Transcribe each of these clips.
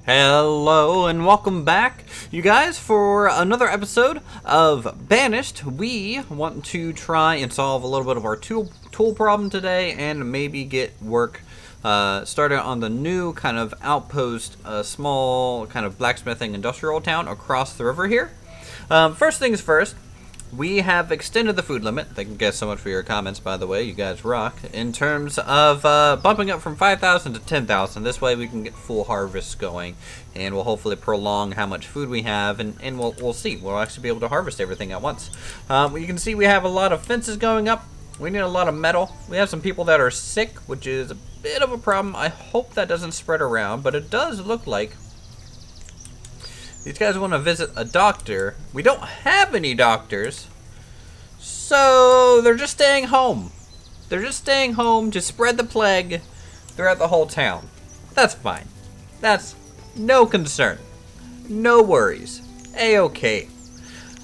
Hello and welcome back, you guys, for another episode of Banished. We want to try and solve a little bit of our tool problem today and maybe get work started on the new kind of outpost, small kind of blacksmithing industrial town across the river here. First things first, we have extended the food limit. Thank you guys so much for your comments, by the way. You guys rock. In terms of bumping up from 5,000 to 10,000. This way we can get full harvests going. And we'll hopefully prolong how much food we have. And we'll see. We'll actually be able to harvest everything at once. You can see we have a lot of fences going up. We need a lot of metal. We have some people that are sick, which is a bit of a problem. I hope that doesn't spread around. But it does look like these guys want to visit a doctor. We don't have any doctors, so they're just staying home. They're just staying home to spread the plague throughout the whole town. That's fine. That's no concern. No worries. A-okay.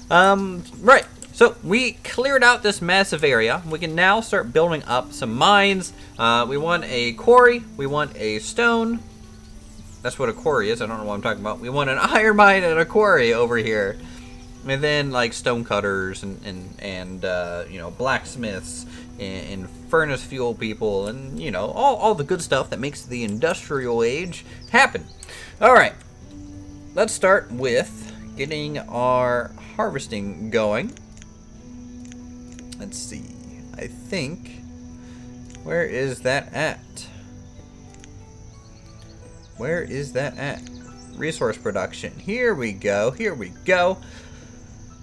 Right. So we cleared out this massive area. We can now start building up some mines. We want a quarry. We want a stone. That's what a quarry is. I don't know what I'm talking about. We want an iron mine and a quarry over here. And then like stone cutters and you know, blacksmiths and furnace fuel people and, you know, all the good stuff that makes the industrial age happen. All right. Let's start with getting our harvesting going. Let's see. I think, where is that at? Where is that at? Resource production. Here we go. Here we go.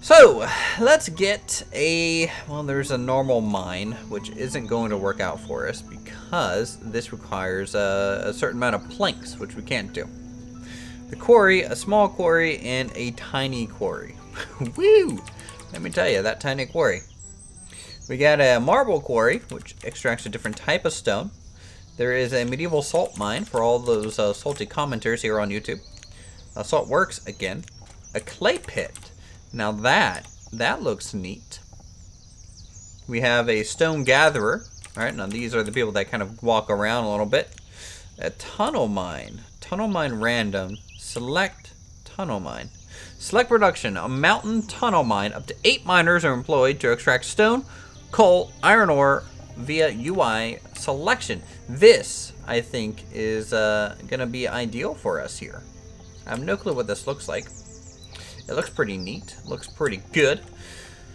So, let's get a... Well, there's a normal mine, which isn't going to work out for us because this requires a certain amount of planks, which we can't do. The quarry, a small quarry, and a tiny quarry. Woo! Let me tell you, that tiny quarry. We got a marble quarry, which extracts a different type of stone. There is a medieval salt mine for all those salty commenters here on YouTube. Salt works again. A clay pit. Now that looks neat. We have a stone gatherer. All right, now these are the people that kind of walk around a little bit. A tunnel mine. Tunnel mine random. Select tunnel mine. Select production. A mountain tunnel mine. Up to 8 miners are employed to extract stone, coal, iron ore via UI selection. This, I think, is going to be ideal for us here. I have no clue what this looks like. It looks pretty neat. Looks pretty good.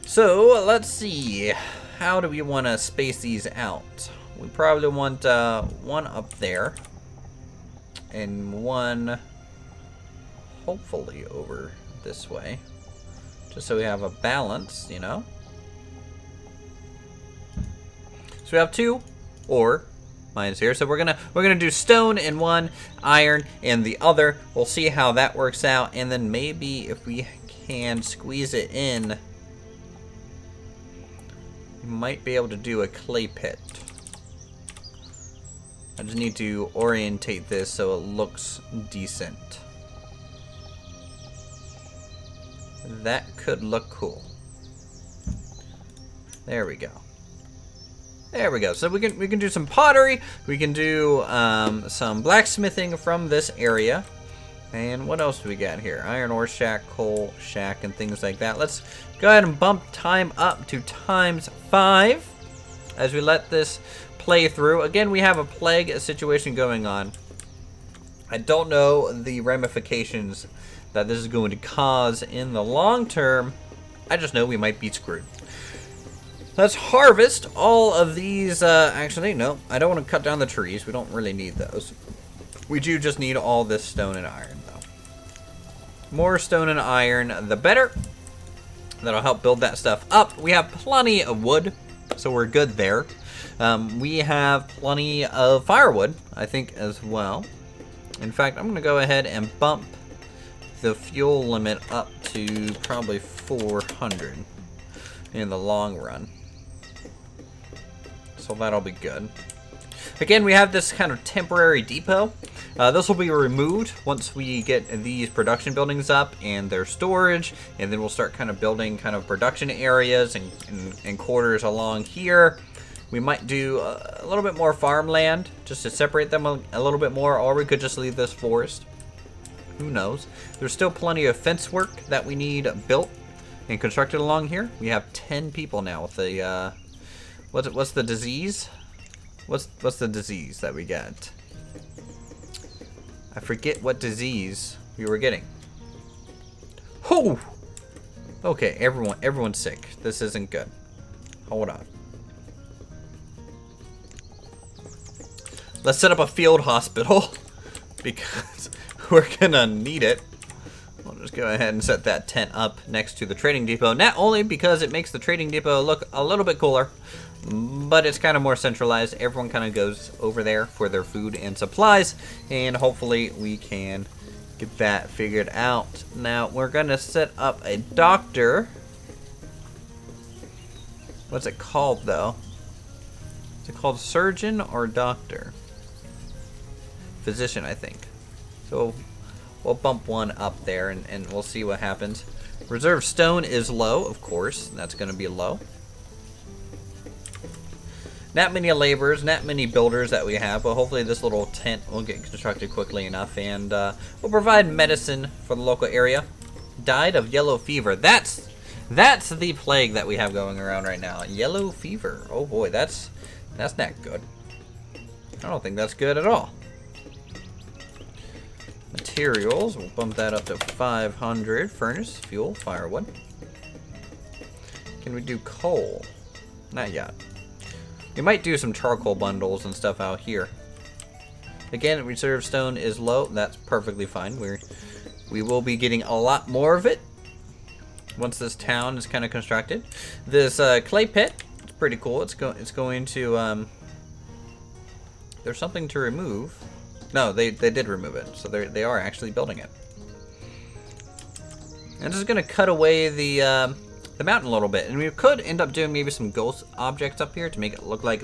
So, let's see. How do we want to space these out? We probably want one up there. And one, hopefully, over this way. Just so we have a balance, you know? So we have 2 ore mines here. So we're gonna do stone in one, iron in the other. We'll see how that works out, and then maybe if we can squeeze it in, we might be able to do a clay pit. I just need to orientate this so it looks decent. That could look cool. There we go. There we go. So we can do some pottery. We can do some blacksmithing from this area. And what else do we got here? Iron ore shack, coal shack, and things like that. Let's go ahead and bump time up to ×5 as we let this play through. Again, we have a plague situation going on. I don't know the ramifications that this is going to cause in the long term. I just know we might be screwed. Let's harvest all of these. Actually, no, I don't want to cut down the trees. We don't really need those. We do just need all this stone and iron, though. More stone and iron, the better. That'll help build that stuff up. We have plenty of wood, so we're good there. We have plenty of firewood, I think, as well. In fact, I'm going to go ahead and bump the fuel limit up to probably 400 in the long run. So that'll be good. Again, we have this kind of temporary depot. This will be removed once we get these production buildings up and their storage, and then we'll start kind of building kind of production areas and quarters along here. We might do a little bit more farmland just to separate them a little bit more, or we could just leave this forest. Who knows? There's still plenty of fence work that we need built and constructed along here. We have 10 people now with the what's the disease? What's the disease that we get? I forget what disease we were getting. Oh! Okay, everyone's sick. This isn't good. Hold on. Let's set up a field hospital because we're gonna need it. We'll just go ahead and set that tent up next to the trading depot. Not only because it makes the trading depot look a little bit cooler, but it's kind of more centralized. Everyone kind of goes over there for their food and supplies, and hopefully we can get that figured out. Now we're gonna set up a doctor. What's it called though? Is it called surgeon or doctor? Physician, I think. So we'll bump one up there and we'll see what happens. Reserve stone is low, of course. That's going to be low. Not many laborers, not many builders that we have, but hopefully this little tent will get constructed quickly enough, and we'll provide medicine for the local area. Died of yellow fever. That's the plague that we have going around right now. Yellow fever. Oh boy, that's not good. I don't think that's good at all. Materials, we'll bump that up to 500. Furnace, fuel, firewood. Can we do coal? Not yet. We might do some charcoal bundles and stuff out here. Again, reserve stone is low. That's perfectly fine. We will be getting a lot more of it once this town is kind of constructed. This clay pit, it's pretty cool. It's going to there's something to remove. No, they did remove it, so they are actually building it. I'm just gonna cut away the mountain a little bit, and we could end up doing maybe some ghost objects up here to make it look like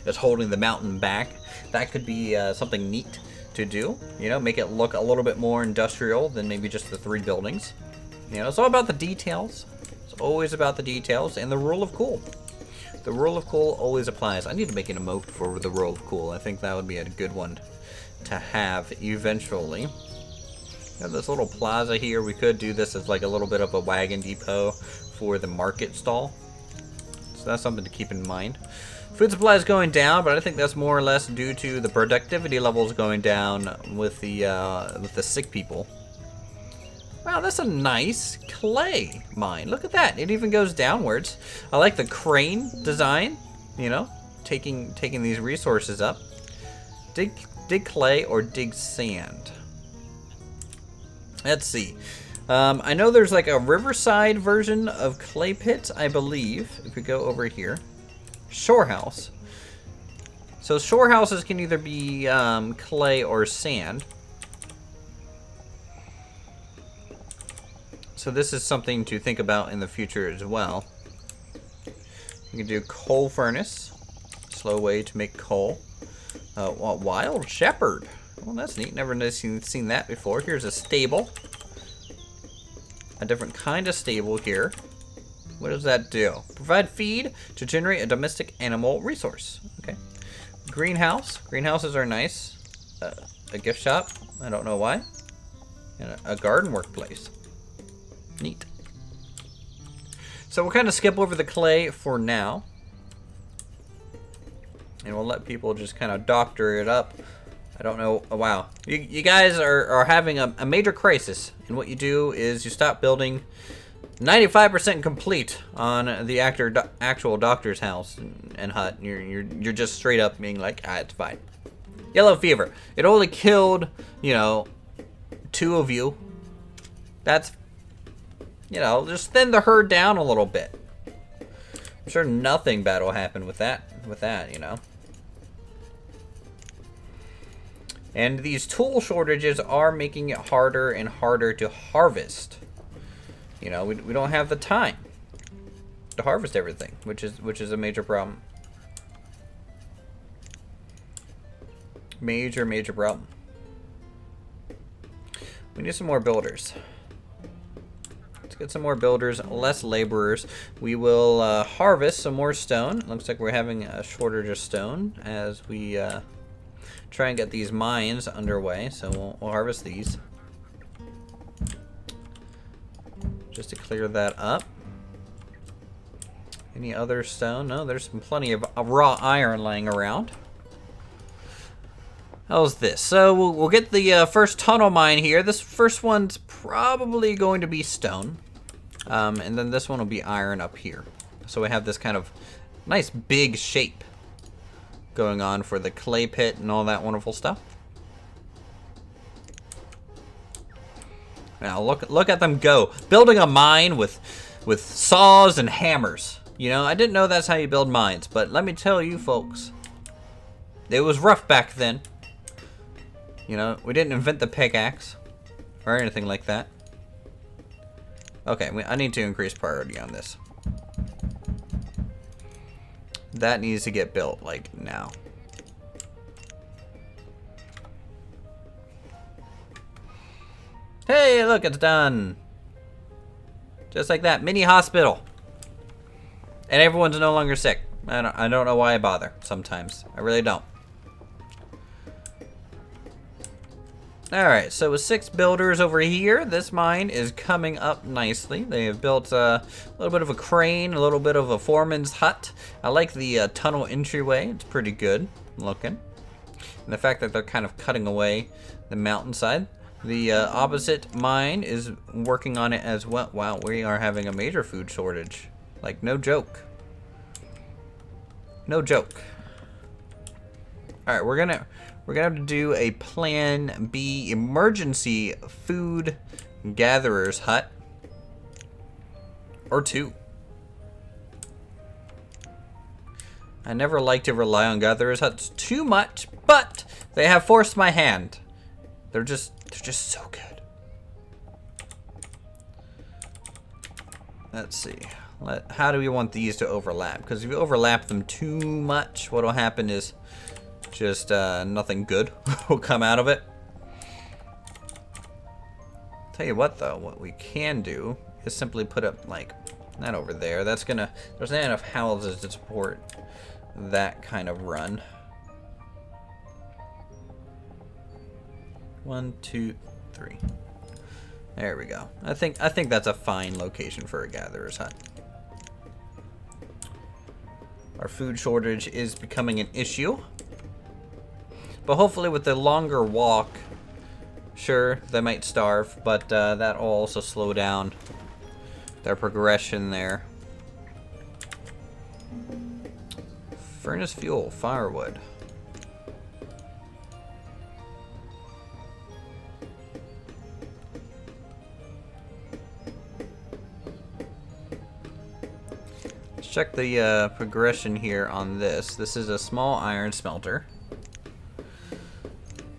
it's holding the mountain back. That could be something neat to do. You know, make it look a little bit more industrial than maybe just the 3 buildings. You know, it's all about the details. It's always about the details and the rule of cool. The rule of cool always applies. I need to make an emote for the rule of cool. I think that would be a good one to have eventually. We have this little plaza here. We could do this as like a little bit of a wagon depot for the market stall. So that's something to keep in mind. Food supply is going down, but I think that's more or less due to the productivity levels going down with the sick people. Wow, that's a nice clay mine. Look at that. It even goes downwards. I like the crane design, you know, taking these resources up. Dig clay or dig sand? Let's see. I know there's like a riverside version of clay pits, I believe. If we go over here. Shore house. So shore houses can either be clay or sand. So this is something to think about in the future as well. We can do coal furnace. Slow way to make coal. Wild shepherd. Well, that's neat. Never seen that before. Here's a stable. A different kind of stable here. What does that do? Provide feed to generate a domestic animal resource. Okay. Greenhouse. Greenhouses are nice. A gift shop. I don't know why. And a garden workplace. Neat. So we'll kind of skip over the clay for now. And we'll let people just kind of doctor it up. I don't know. Oh, wow. You guys are having a major crisis. And what you do is you stop building 95% complete on the actual doctor's house and hut. You're just straight up being like, it's fine. Yellow fever. It only killed, 2 of you. That's, just thin the herd down a little bit. I'm sure nothing bad will happen with that, And these tool shortages are making it harder and harder to harvest. We don't have the time to harvest everything, which is a major problem. Major problem. We need some more builders. Let's get some more builders, less laborers. We will harvest some more stone. Looks like we're having a shortage of stone as we try and get these mines underway. So we'll harvest these. just to clear that up. Any other stone? No, there's plenty of raw iron laying around. How's this? So we'll get the first tunnel mine here. This first one's probably going to be stone. And then this one will be iron up here. So we have this kind of nice big shape going on for the clay pit and all that wonderful stuff. Now look at them go. Building a mine with saws and hammers. You know, I didn't know that's how you build mines, but let me tell you folks, it was rough back then. You know, we didn't invent the pickaxe or anything like that. Okay, I need to increase priority on this. That needs to get built, like, now. Hey, look, it's done. Just like that, mini hospital. And everyone's no longer sick. I don't know why I bother sometimes. I really don't. Alright, so with 6 builders over here, this mine is coming up nicely. They have built a little bit of a crane, a little bit of a foreman's hut. I like the tunnel entryway. It's pretty good looking. And the fact that they're kind of cutting away the mountainside. The opposite mine is working on it as well. Wow, we are having a major food shortage. Like, no joke. No joke. Alright, we're gonna have to do a Plan B emergency food gatherer's hut. Or 2. I never like to rely on gatherer's huts too much, but they have forced my hand. They're just so good. Let's see. How do we want these to overlap? Because if you overlap them too much, what will happen is just nothing good will come out of it. Tell you what, though, what we can do is simply put up, like, that over there. That's gonna, there's not enough houses to support that kind of run. 1, 2, 3. There we go. I think that's a fine location for a gatherer's hut. Our food shortage is becoming an issue. But hopefully with the longer walk, sure, they might starve, but that will also slow down their progression there. Furnace fuel, firewood. Let's check the progression here on this. This is a small iron smelter.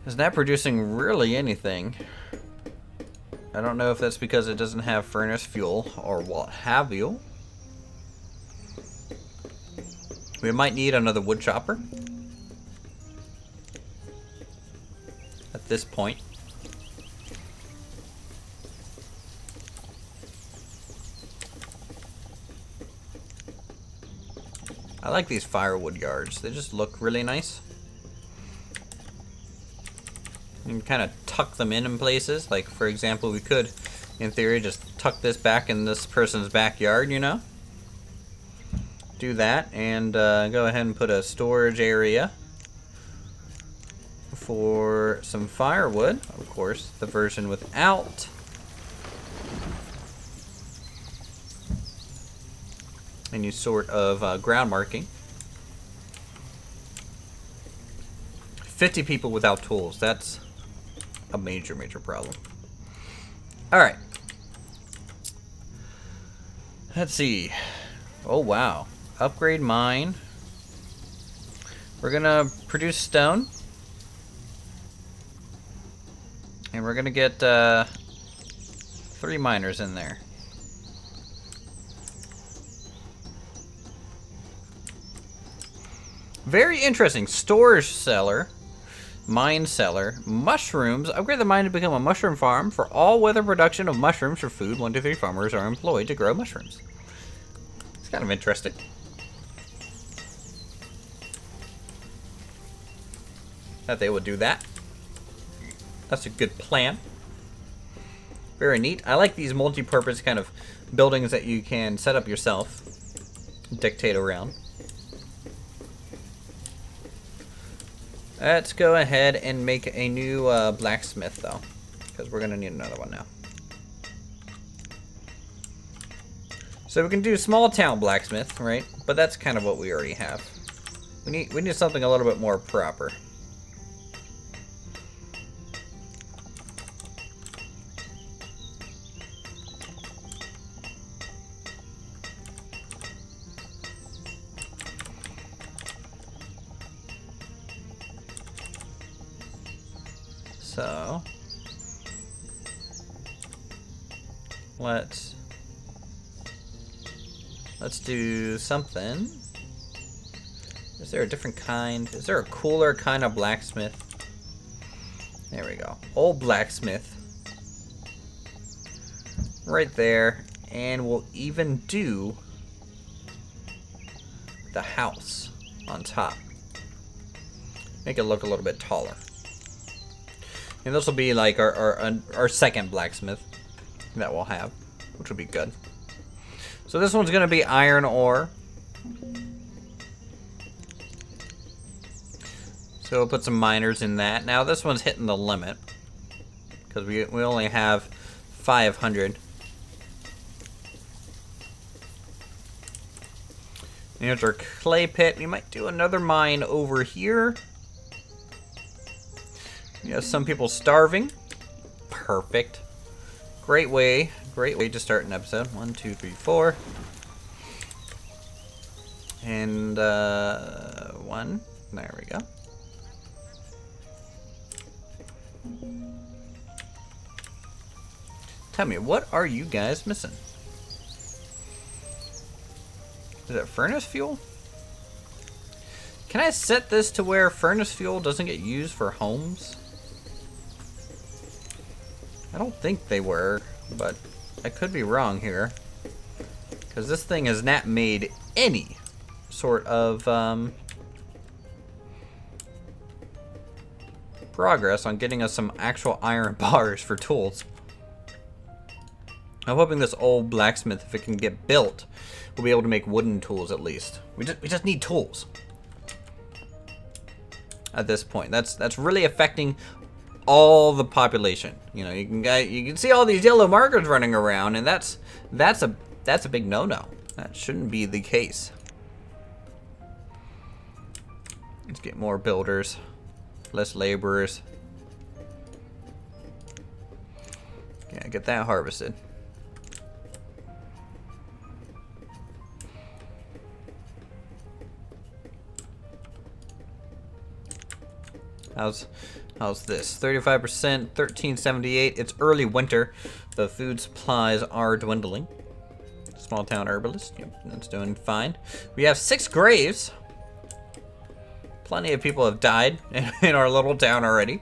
It's not producing really anything. I don't know if that's because it doesn't have furnace fuel or what have you. We might need another wood chopper at this point. I like these firewood yards. They just look really nice. You can kind of tuck them in places. Like, for example, we could, in theory, just tuck this back in this person's backyard, you know? Do that, and go ahead and put a storage area for some firewood. Of course, the version without any sort of ground marking. 50 people without tools. That's a major problem. Alright. Let's see. Oh, wow. Upgrade mine. We're gonna produce stone. And we're gonna get 3 miners in there. Very interesting. Storage cellar. Mine cellar. Mushrooms. Upgrade the mine to become a mushroom farm. For all weather production of mushrooms for food, 1 to 3 farmers are employed to grow mushrooms. It's kind of interesting. That they would do that. That's a good plan. Very neat. I like these multi-purpose kind of buildings that you can set up yourself. Dictate around. Let's go ahead and make a new blacksmith, though, because we're going to need another one now. So we can do small town blacksmith, right? But that's kind of what we already have. We need something a little bit more proper. So let's do something. Is there a different kind? Is there a cooler kind of blacksmith? There we go. Old blacksmith. Right there. And we'll even do the house on top. Make it look a little bit taller. And this will be like our second blacksmith that we'll have, which will be good. So this one's going to be iron ore. So we'll put some miners in that. Now this one's hitting the limit because we only have 500. Here's our clay pit. We might do another mine over here. We have some people starving. Perfect. Great way to start an episode. 1, 2, 3, 4. And 1. There we go. Tell me, what are you guys missing? Is it furnace fuel? Can I set this to where furnace fuel doesn't get used for homes? I don't think they were, but I could be wrong here. Because this thing has not made any sort of progress on getting us some actual iron bars for tools. I'm hoping this old blacksmith, if it can get built, we'll be able to make wooden tools at least. We just need tools at this point. That's really affecting all the population. You know, you can see all these yellow markers running around, and that's a big no-no. That shouldn't be the case. Let's get more builders, less laborers. Yeah, get that harvested. How's this? 35%, 1378. It's early winter. The food supplies are dwindling. Small town herbalist. Yep, that's doing fine. We have 6 graves. Plenty of people have died in our little town already.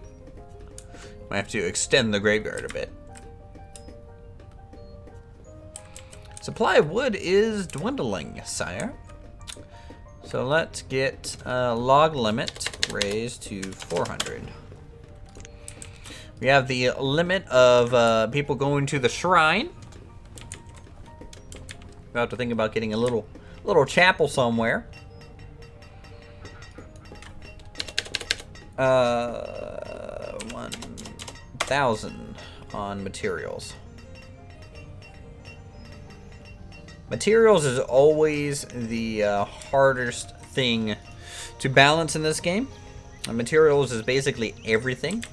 Might have to extend the graveyard a bit. Supply of wood is dwindling, sire. So let's get log limit raised to 400. We have the limit of people going to the shrine. We'll have to think about getting a little chapel somewhere. 1,000 on materials. Materials is always the hardest thing to balance in this game. Materials is basically everything.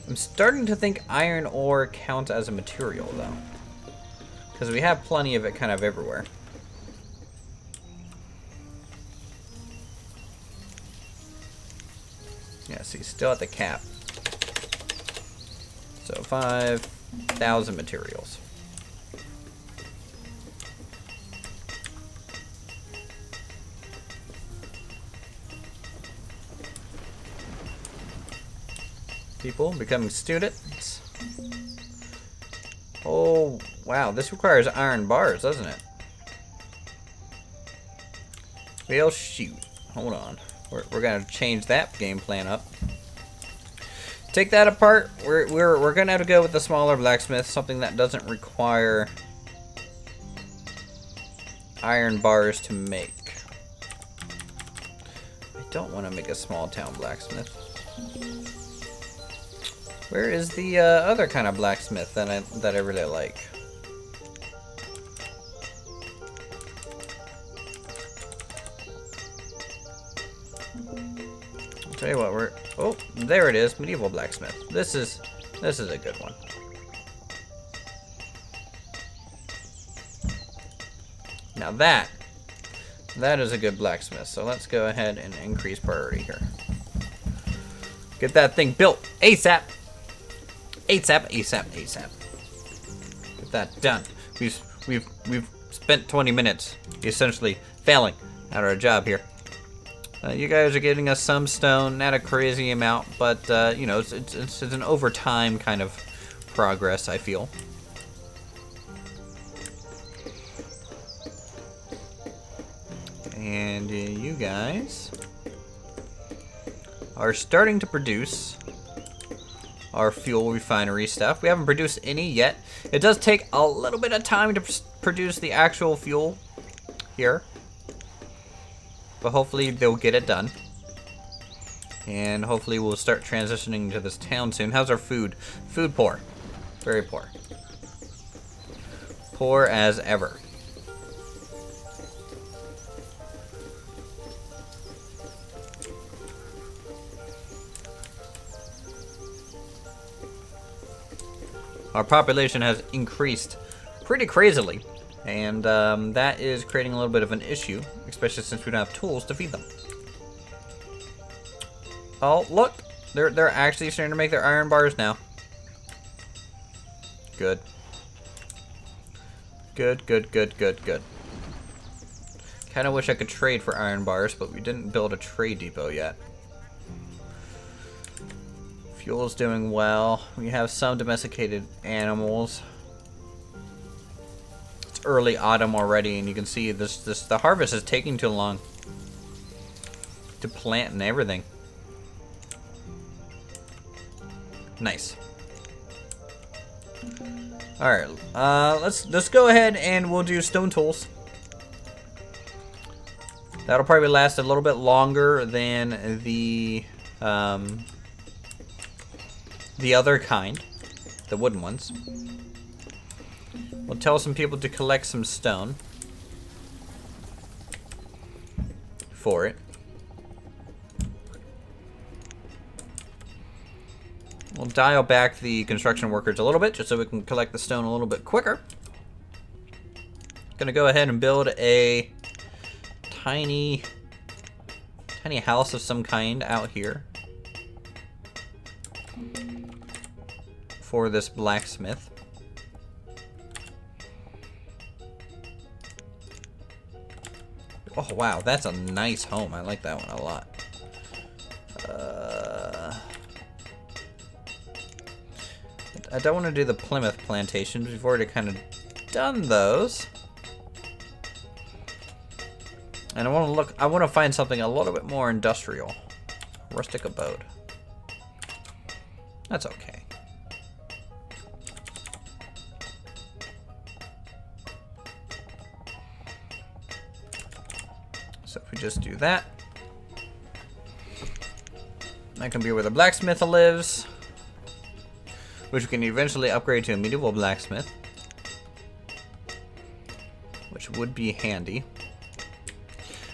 I'm starting to think iron ore counts as a material, though, because we have plenty of it kind of everywhere. Yeah, see, still at the cap. So 5,000 materials. People becoming students. Oh, wow. This requires iron bars, doesn't it? Well, shoot. Hold on. We're going to change that game plan up. take that apart. We're gonna have to go with the smaller blacksmith, something that doesn't require iron bars to make. I don't want to make a small town blacksmith. Where is the other kind of blacksmith that I really like? I'll tell you what, oh, there it is, medieval blacksmith. This is a good one. Now that is a good blacksmith. So let's go ahead and increase priority here. Get that thing built ASAP. ASAP, ASAP, ASAP. Get that done. We've spent 20 minutes essentially failing at our job here. You guys are getting us some stone, not a crazy amount, but you know, it's an overtime kind of progress, I feel. And you guys are starting to produce our fuel refinery stuff. We haven't produced any yet. It does take a little bit of time to produce the actual fuel here, but hopefully they'll get it done. And hopefully we'll start transitioning to this town soon. How's our food? Food poor. Very poor. Poor as ever. Our population has increased pretty crazily, and that is creating a little bit of an issue, especially since we don't have tools to feed them. Oh, look! They're actually starting to make their iron bars now. Good. Good, good, good, good, good. Kinda wish I could trade for iron bars, but we didn't build a trade depot yet. Fuel's doing well. We have some domesticated animals. It's early autumn already, and you can see the harvest is taking too long to plant and everything. Nice. All right, let's go ahead and we'll do stone tools. That'll probably last a little bit longer than the other kind, the wooden ones. We'll tell some people to collect some stone for it. We'll dial back the construction workers a little bit just so we can collect the stone a little bit quicker. Gonna go ahead and build a tiny house of some kind out here for this blacksmith. Oh wow, that's a nice home. I like that one a lot. I don't want to do the Plymouth plantations. We've already kind of done those. And I want to find something a little bit more industrial. Rustic abode. That's okay. So if we just do that, that can be where the blacksmith lives, which we can eventually upgrade to a medieval blacksmith, which would be handy.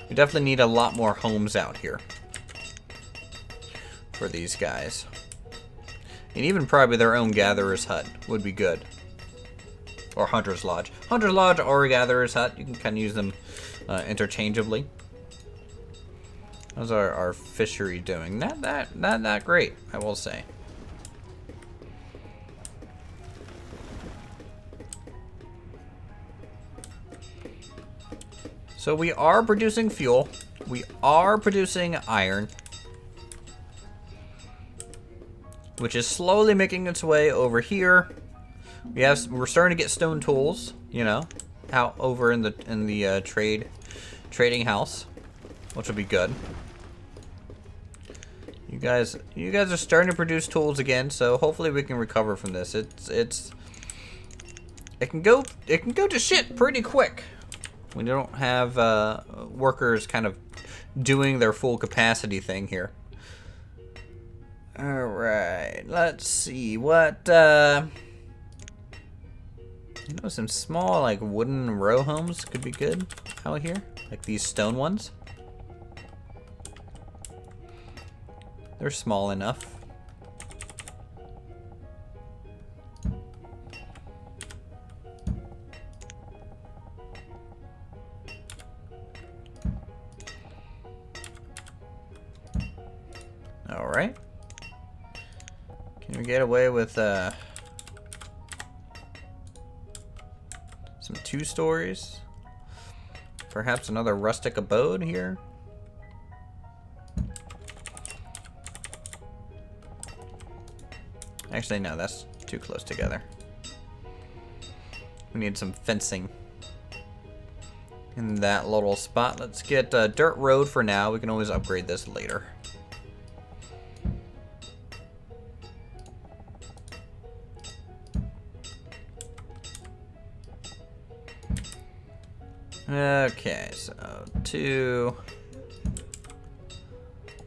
We definitely need a lot more homes out here for these guys. And even probably their own gatherer's hut would be good. Or hunter's lodge. Hunter's lodge or a gatherer's hut. You can kind of use them interchangeably. How's our fishery doing? Not that great, I will say. So we are producing fuel. We are producing iron, which is slowly making its way over here. We're starting to get stone tools, you know, out over in the trading house, which will be good. You guys are starting to produce tools again, so hopefully we can recover from this. It can go to shit pretty quick. We don't have workers kind of doing their full capacity thing here. All right, let's see what you know, some small like wooden row homes could be good out here, like these stone ones. They're small enough. All right. Can we get away with some 2 stories? Perhaps another rustic abode here? Actually, no, that's too close together. We need some fencing in that little spot. Let's get a dirt road for now. We can always upgrade this later. Okay, so 2,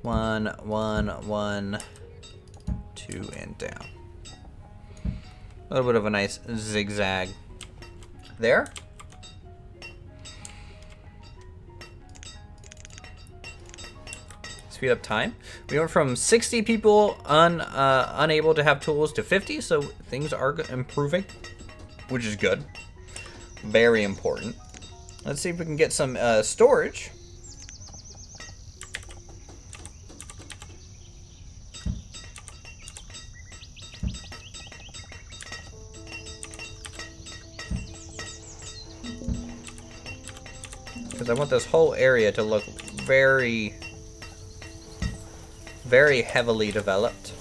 1, 1, 1, 2, and down. A little bit of a nice zigzag there. Speed up time. We went from 60 people unable to have tools to 50, so things are improving, which is good. Very important. Let's see if we can get some storage. Because I want this whole area to look very, very heavily developed.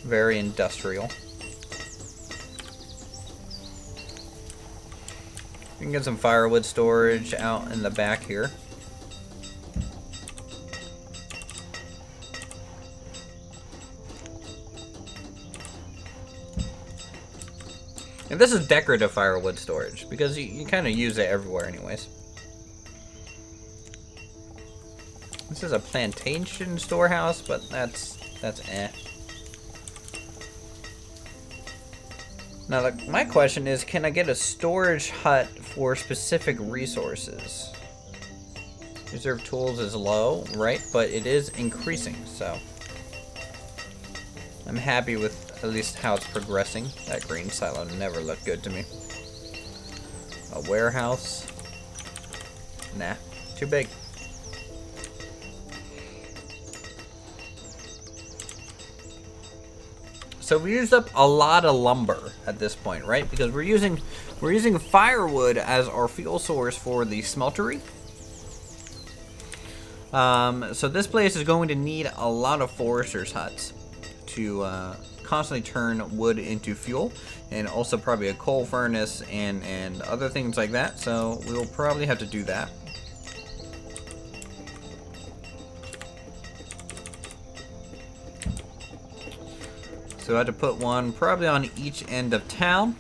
Very industrial. We can get some firewood storage out in the back here. And this is decorative firewood storage because you kind of use it everywhere anyways. This is a plantation storehouse, but that's eh. Now, my question is, can I get a storage hut for specific resources? Reserve tools is low, right? But it is increasing, so I'm happy with at least how it's progressing. That green silo never looked good to me. A warehouse? Nah, too big. So we used up a lot of lumber at this point, right? Because we're using firewood as our fuel source for the smeltery. So this place is going to need a lot of foresters' huts to constantly turn wood into fuel, and also probably a coal furnace and other things like that. So we will probably have to do that. So I had to put one probably on each end of town.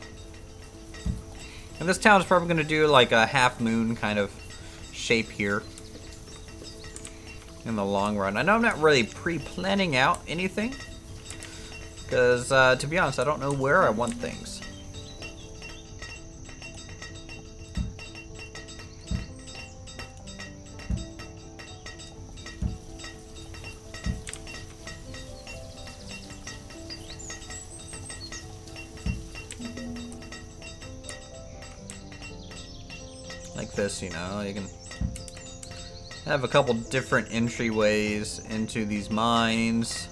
And this town is probably going to do like a half moon kind of shape here in the long run. I know I'm not really pre-planning out anything because to be honest, I don't know where I want things. Like this, you know, you can have a couple different entryways into these mines.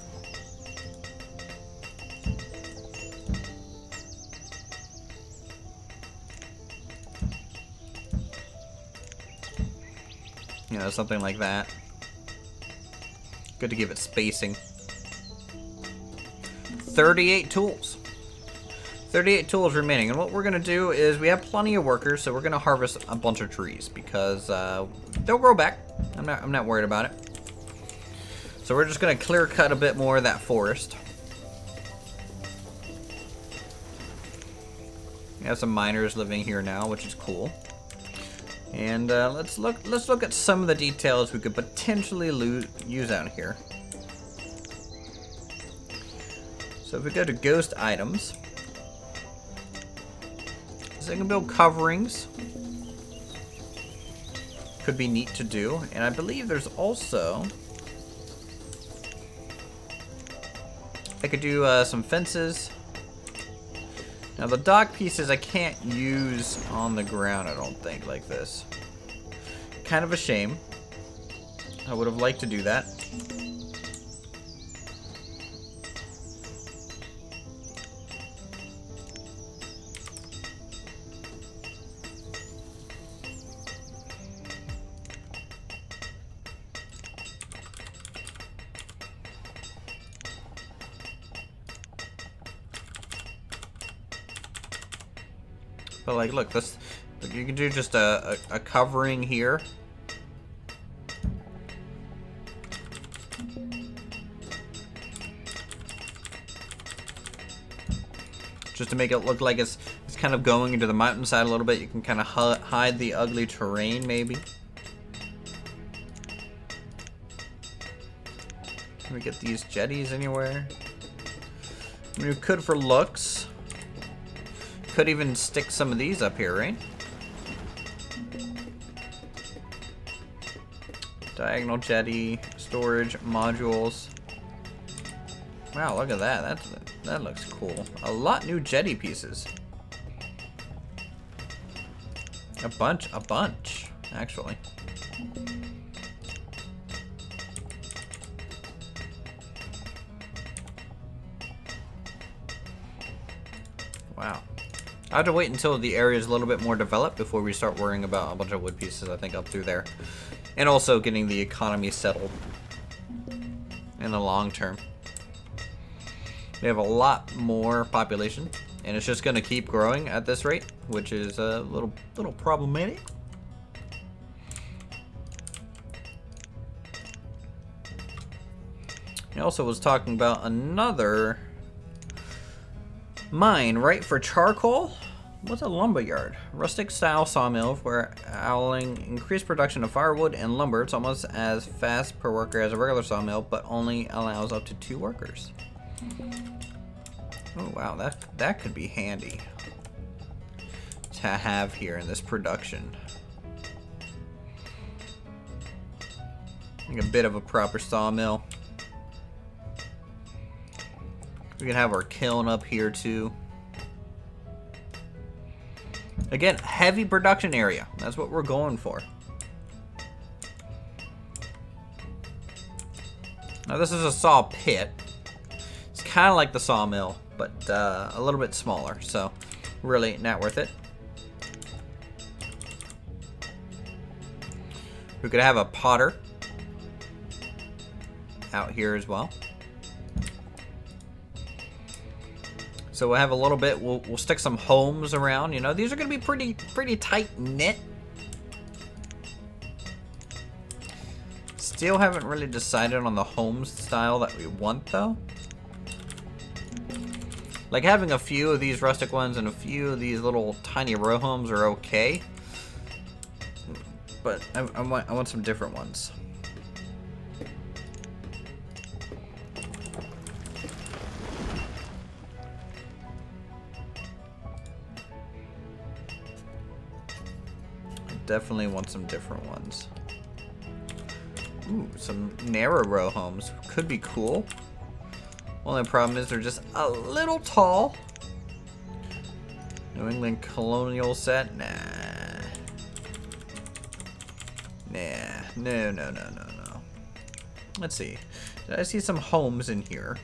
You know, something like that. Good to give it spacing. 38 tools. 38 tools remaining, and what we're gonna do is we have plenty of workers, so we're gonna harvest a bunch of trees because they'll grow back. I'm not worried about it. So we're just going to clear cut a bit more of that forest. We have some miners living here now, which is cool. And let's look at some of the details we could potentially use out here. So if we go to ghost items, so I can build coverings. Could be neat to do, and I believe there's also I could do some fences. Now the dock pieces I can't use on the ground, I don't think, like this. Kind of a shame. I would have liked to do that. But like, look, this you can do just a covering here. Just to make it look like it's kind of going into the mountainside a little bit. You can kind of hide the ugly terrain, maybe. Can we get these jetties anywhere? I mean, we could for looks. Could even stick some of these up here, right? Diagonal jetty, storage modules. Wow, look at that. That looks cool. A lot new jetty pieces. A bunch, actually. Wow. I have to wait until the area is a little bit more developed before we start worrying about a bunch of wood pieces, I think, up through there. And also getting the economy settled in the long term. We have a lot more population, and it's just going to keep growing at this rate, which is a little problematic. He also was talking about another mine, right, for charcoal? What's a lumberyard? Rustic style sawmill for allowing increased production of firewood and lumber. It's almost as fast per worker as a regular sawmill, but only allows up to 2 workers. Oh wow, that could be handy to have here in this production. Like a bit of a proper sawmill. We can have our kiln up here too. Again, heavy production area. That's what we're going for. Now this is a saw pit. It's kind of like the sawmill, but a little bit smaller. So really not worth it. We could have a potter out here as well. So we'll have a little bit, we'll stick some homes around, you know. These are going to be pretty tight-knit. Still haven't really decided on the home style that we want, though. Like, having a few of these rustic ones and a few of these little tiny row homes are okay. But I want some different ones. Definitely want some different ones. Ooh, some narrow row homes. Could be cool. Only problem is they're just a little tall. New England colonial set? Nah. No. Let's see. Did I see some homes in here?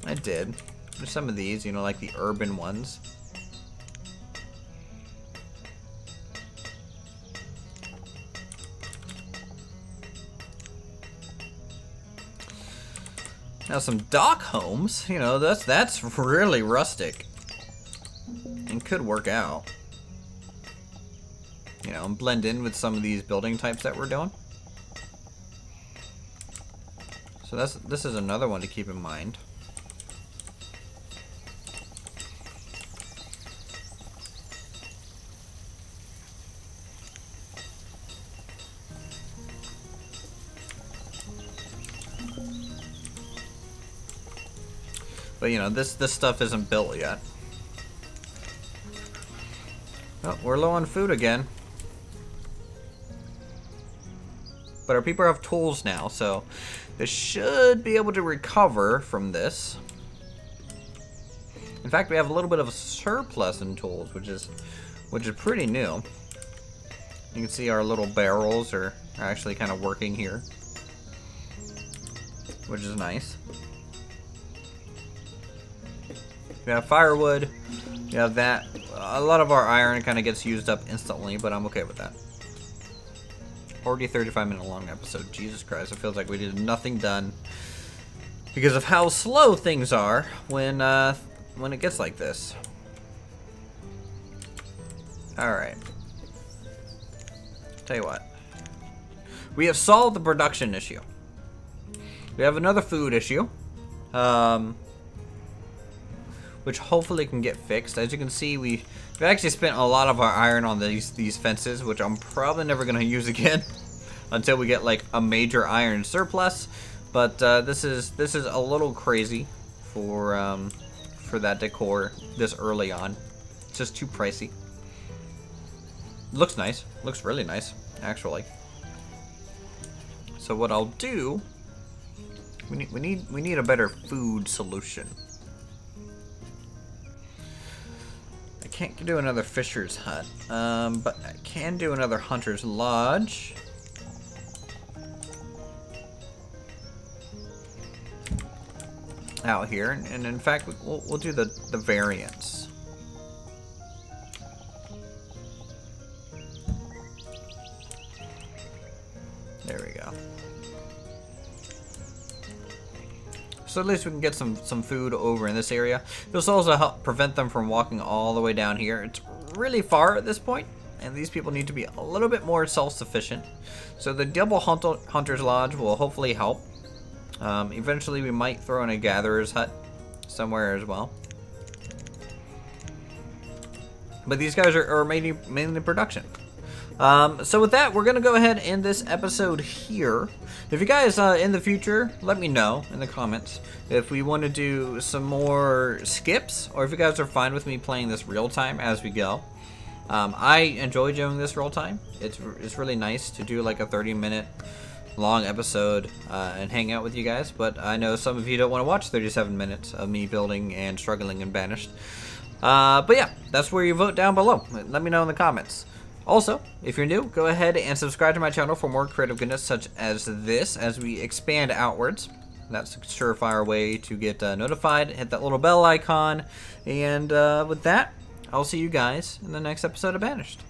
I did. There's some of these, you know, like the urban ones. Now some dock homes, you know, that's really rustic and could work out. You know, and blend in with some of these building types that we're doing. So this is another one to keep in mind. But you know, this stuff isn't built yet. Oh, we're low on food again. But our people have tools now, so they should be able to recover from this. In fact, we have a little bit of a surplus in tools, which is pretty new. You can see our little barrels are actually kind of working here, which is nice. We have firewood. We have that. A lot of our iron kind of gets used up instantly, but I'm okay with that. Already 35-minute long episode. Jesus Christ, it feels like we did nothing done because of how slow things are when it gets like this. All right. Tell you what. We have solved the production issue. We have another food issue. Which hopefully can get fixed. As you can see, we've actually spent a lot of our iron on these fences, which I'm probably never going to use again until we get like a major iron surplus. But this is a little crazy for that decor this early on. It's just too pricey. Looks nice. Looks really nice, actually. So what I'll do, we need a better food solution. Can't do another fisher's hut, but I can do another hunter's lodge. Out here, and in fact, we'll do the variants. There we go. So at least we can get some food over in this area. This will also help prevent them from walking all the way down here. It's really far at this point, and these people need to be a little bit more self-sufficient. So the double hunter's lodge will hopefully help. Eventually we might throw in a gatherer's hut somewhere as well. But these guys are mainly production. So with that, we're going to go ahead and end this episode here. If you guys in the future, let me know in the comments if we want to do some more skips, or if you guys are fine with me playing this real time as we go. I enjoy doing this real time. It's really nice to do like a 30-minute long episode and hang out with you guys, but I know some of you don't want to watch 37 minutes of me building and struggling in Banished. But yeah, that's where you vote down below. Let me know in the comments. Also, if you're new, go ahead and subscribe to my channel for more creative goodness such as this as we expand outwards. That's a surefire way to get notified. Hit that little bell icon. And with that, I'll see you guys in the next episode of Banished.